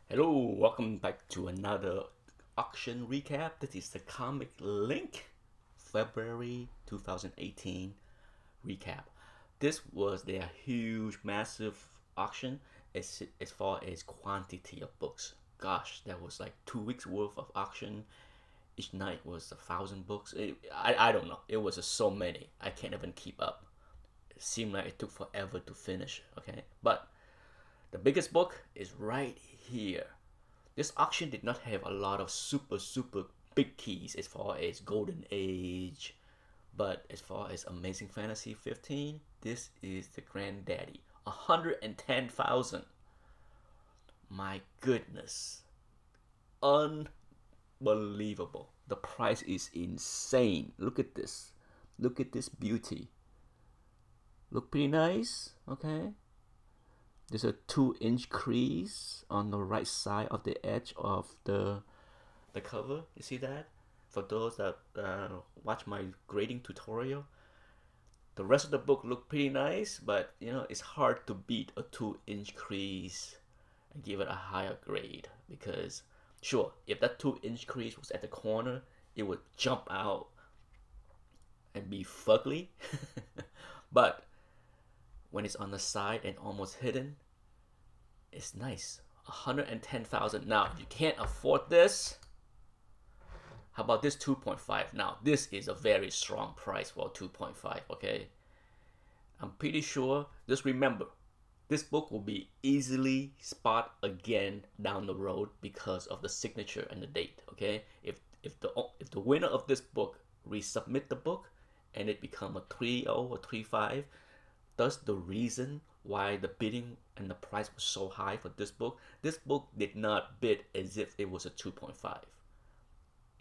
Hello, welcome back to another auction recap. This is the ComicLink February 2018 recap. This was their huge, massive auction as far as quantity of books. Gosh, that was like 2 weeks worth of auction. Each night was 1,000 books. I don't know. It was just so many. I can't even keep up. It seemed like it took forever to finish. Okay, but the biggest book is right here. This auction did not have a lot of super big keys as far as Golden Age, but as far as Amazing Fantasy 15, this is the granddaddy. 110,000. My goodness. Unbelievable. The price is insane. Look at this. Look at this beauty. Look pretty nice, okay? There's a 2-inch crease on the right side of the edge of the cover. You see that? For those that watch my grading tutorial, the rest of the book look pretty nice, but you know it's hard to beat a 2-inch crease and give it a higher grade because sure, if that 2-inch crease was at the corner, it would jump out and be fugly. But when it's on the side and almost hidden, it's nice. 110,000. Now, if you can't afford this, how about this 2.5? Now, this is a very strong price for 2.5, okay? I'm pretty sure, just remember, this book will be easily spot again down the road because of the signature and the date, okay? If the winner of this book resubmit the book and it become a 3.0 or 3.5, thus the reason why the bidding and the price was so high for this book did not bid as if it was a 2.5.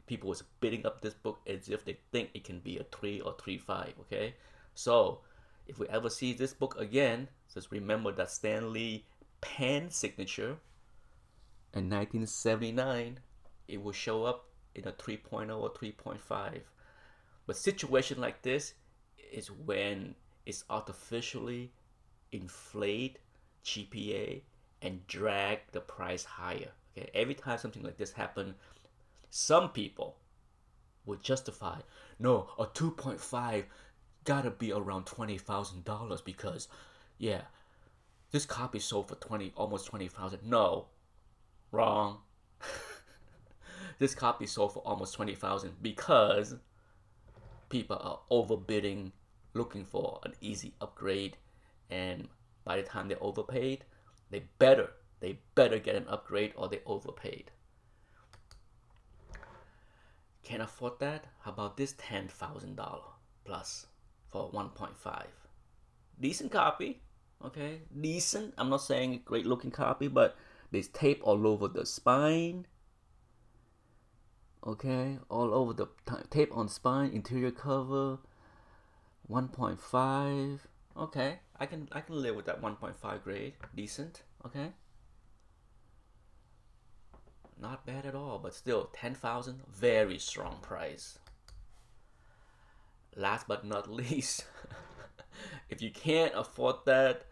People was bidding up this book as if they think it can be a 3 or 3.5, okay? So if we ever see this book again, just remember that Stan Lee pen signature in 1979, it will show up in a 3.0 or 3.5. But situation like this is when it's artificially inflate GPA and drag the price higher. Okay, every time something like this happen, some people would justify, no, a 2.5 gotta be around $20,000 because, yeah, this copy sold for almost 20,000. No, wrong. This copy sold for almost 20,000 because people are overbidding, looking for an easy upgrade, and by the time they overpaid, they better get an upgrade or they overpaid. Can't afford that? How about this $10,000 plus for 1.5? Decent copy, okay? Decent. I'm not saying a great looking copy, but there's tape all over the spine. Okay, all over the tape on spine, interior cover, 1.5. Okay, I can live with that 1.5 grade. Decent. Okay. Not bad at all, but still 10,000, very strong price. Last but not least, if you can't afford that,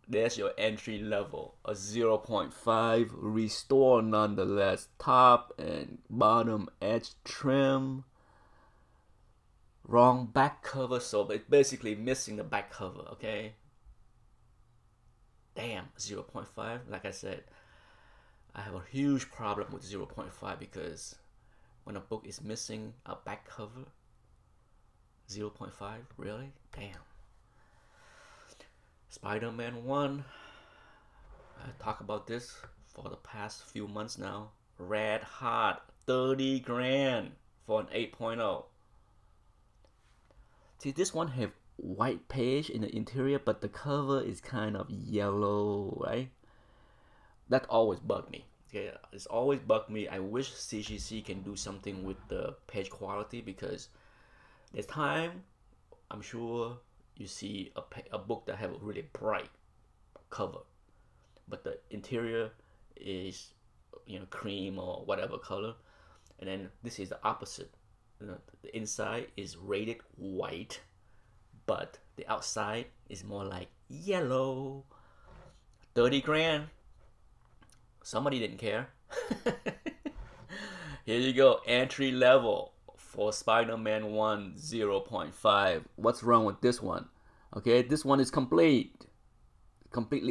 there's your entry level, a 0.5 restore nonetheless, top and bottom edge trim. Wrong back cover, so it's basically missing the back cover, okay? Damn, 0.5, like I said, I have a huge problem with 0.5 because when a book is missing a back cover, 0.5, really? Damn. Spider-Man 1, I talk about this for the past few months now. Red hot, 30 grand for an 8.0. See, this one have white page in the interior, but the cover is kind of yellow, right? That always bugged me. Okay, it's always bugged me. I wish CGC can do something with the page quality because there's time, I'm sure you see a book that have a really bright cover, but the interior is, you know, cream or whatever color, and then this is the opposite. The inside is rated white, but the outside is more like yellow. 30 grand. Somebody didn't care. Here you go, entry level for Spider-Man 1 0.5. What's wrong with this one? Okay, this one is completely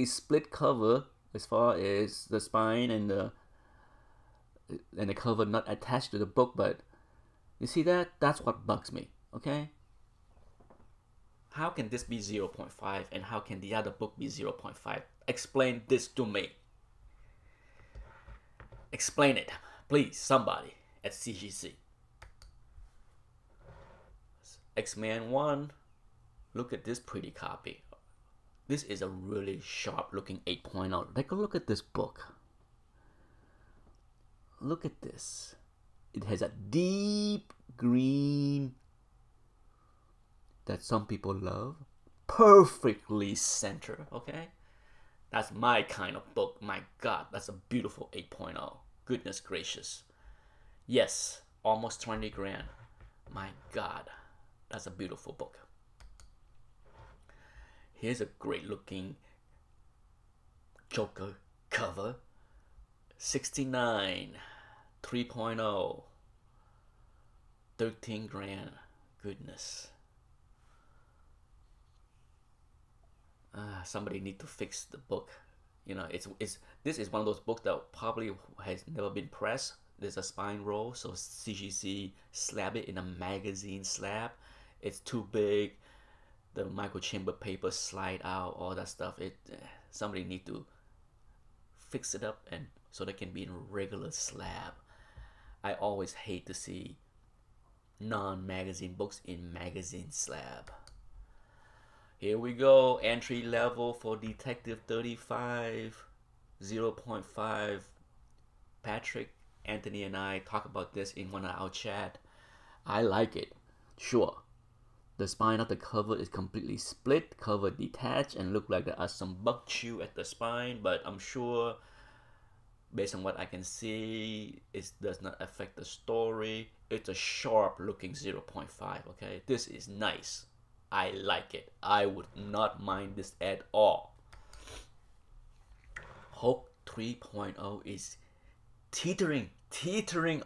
split cover as far as the spine and the cover not attached to the book, but you see that? That's what bugs me, okay? How can this be 0.5 and how can the other book be 0.5? Explain this to me. Explain it, please, somebody at CGC. X-Men 1, look at this pretty copy. This is a really sharp looking 8.0. Take a look at this book. Look at this. It has a deep green that some people love. Perfectly centered, okay? That's my kind of book. My God, that's a beautiful 8.0. Goodness gracious. Yes, almost 20 grand. My God, that's a beautiful book. Here's a great looking Joker cover. 69, 3.0, 13 grand. Goodness. Somebody need to fix the book. You know, this is one of those books that probably has never been pressed. There's a spine roll, so CGC slab it in a magazine slab. It's too big. The microchamber paper slide out, all that stuff. Somebody need to fix it up and so they can be in a regular slab. I always hate to see non-magazine books in magazine slab. Here we go, entry level for Detective 35, 0.5. Patrick, Anthony, and I talk about this in one of our chat. I like it, sure. The spine of the cover is completely split, cover detached, and look like there are some buck chew at the spine, but I'm sure, based on what I can see, it does not affect the story. It's a sharp looking 0.5, okay? This is nice. I like it. I would not mind this at all. Hulk 3.0 is teetering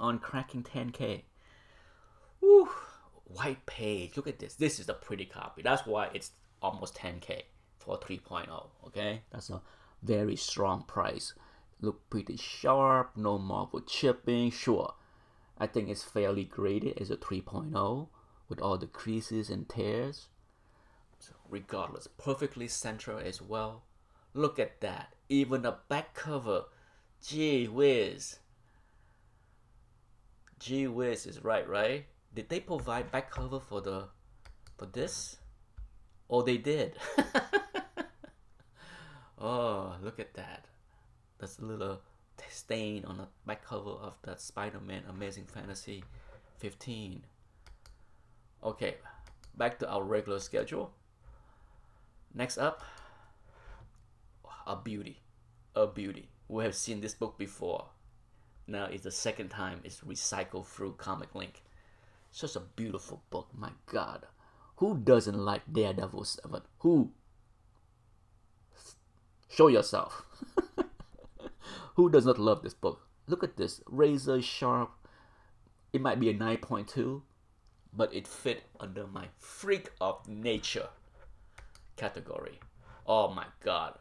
on cracking 10K. Woo! White page. Look at this. This is a pretty copy. That's why it's almost 10K for 3.0. Okay, that's a very strong price. Look pretty sharp. No Marvel chipping. Sure, I think it's fairly graded as a 3.0 with all the creases and tears. So regardless, perfectly central as well. Look at that. Even the back cover. Gee whiz. Gee whiz is right? Did they provide back cover for this? Oh, they did. Oh, look at that. That's a little stain on the back cover of that Spider-Man Amazing Fantasy 15. Okay, back to our regular schedule. Next up, a beauty. We have seen this book before. Now it's the second time it's recycled through ComicLink. Such a beautiful book, my God. Who doesn't like Daredevil 7? Who? Show yourself. Who does not love this book? Look at this, razor sharp. It might be a 9.2, but it fit under my freak of nature category. Oh my God.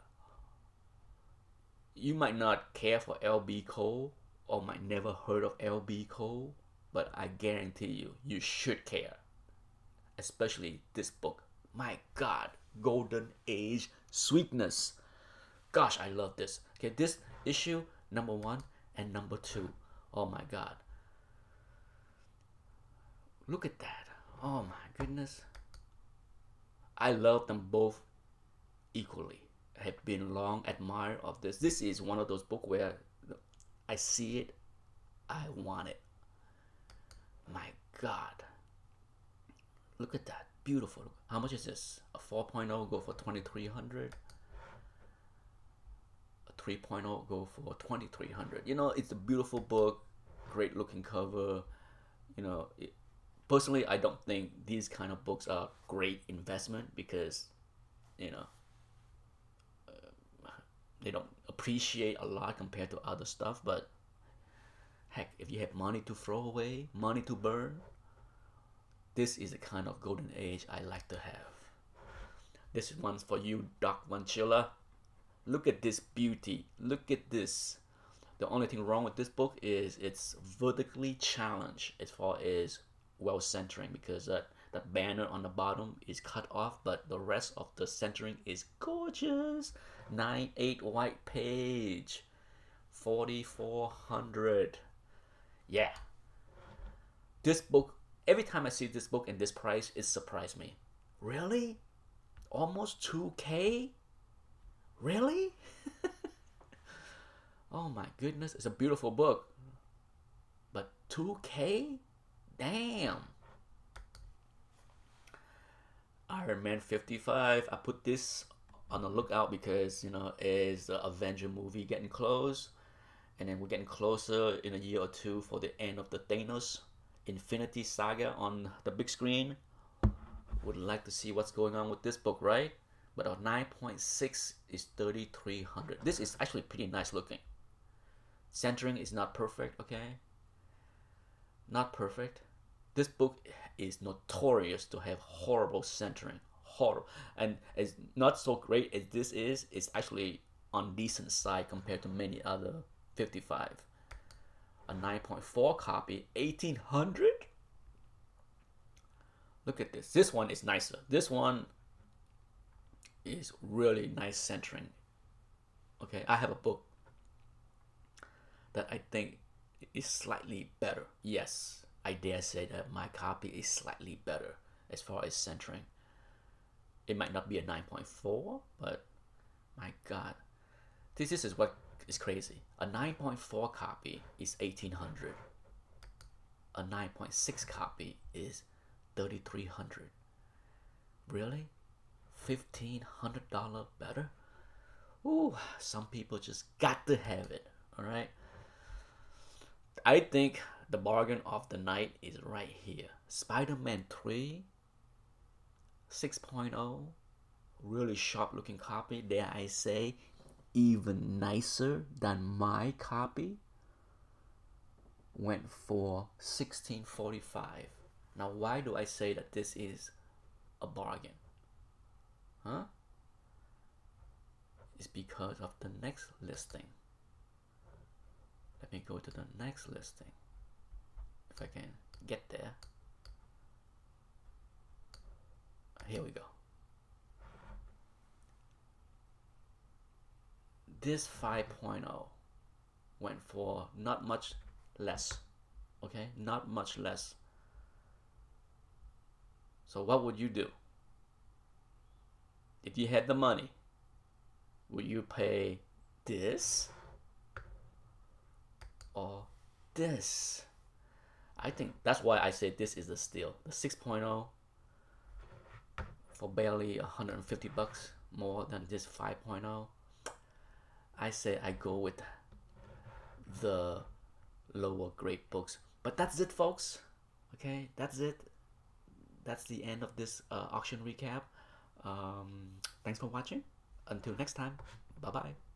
You might not care for L.B. Cole or might never heard of L.B. Cole, but I guarantee you should care. Especially this book. My God, Golden Age sweetness. Gosh, I love this. Okay, this issue, number 1 and number 2. Oh my God. Look at that. Oh my goodness. I love them both equally. I have been long admirer of this. This is one of those books where I see it, I want it. My God. Look at that. Beautiful. How much is this? A 4.0 go for 2,300. A 3.0 go for 2,300. You know, it's a beautiful book. Great looking cover. You know, personally, I don't think these kind of books are great investment because, you know, they don't appreciate a lot compared to other stuff. But heck, if you have money to throw away, money to burn, this is the kind of golden age I like to have. This one's for you, Doc Vanchilla. Look at this beauty. Look at this. The only thing wrong with this book is it's vertically challenged as far as well centering, because the banner on the bottom is cut off, but the rest of the centering is gorgeous. 9/8 white page, 4,400. Yeah, this book, every time I see this book and this price, it surprised me. Really? Almost 2K? Really? Oh my goodness, it's a beautiful book. But 2K? Damn. Iron Man 55. I put this on the lookout because, you know, is the Avenger movie getting close. And then we're getting closer in a year or two for the end of the Thanos Infinity Saga on the big screen. Would like to see what's going on with this book, right? But our 9.6 is 3,300. This is actually pretty nice looking. Centering is not perfect, okay? Not perfect. This book is notorious to have horrible centering. Horrible. And it's not so great as this is. It's actually on decent side compared to many other 55. A 9.4 copy, 1,800? Look at this. This one is nicer. This one is really nice centering. Okay, I have a book that I think is slightly better. Yes, I dare say that my copy is slightly better as far as centering. It might not be a 9.4, but my God, this is what is crazy. A 9.4 copy is 1,800. A 9.6 copy is 3,300. Really? $1,500 better? Ooh, some people just got to have it. All right. I think the bargain of the night is right here. Spider-Man 3 6.0, really sharp looking copy. Dare I say, even nicer than my copy. Went for $1,645. Now, why do I say that this is a bargain? Huh? It's because of the next listing. Let me go to the next listing, if I can get there. Here we go. This 5.0 went for not much less. Okay, not much less. So what would you do? If you had the money, would you pay this or this? I think that's why I say this is a steal. The 6.0 for barely 150 bucks more than this 5.0. I say I go with the lower grade books. But that's it, folks. Okay, that's it. That's the end of this auction recap. Thanks for watching. Until next time, bye bye.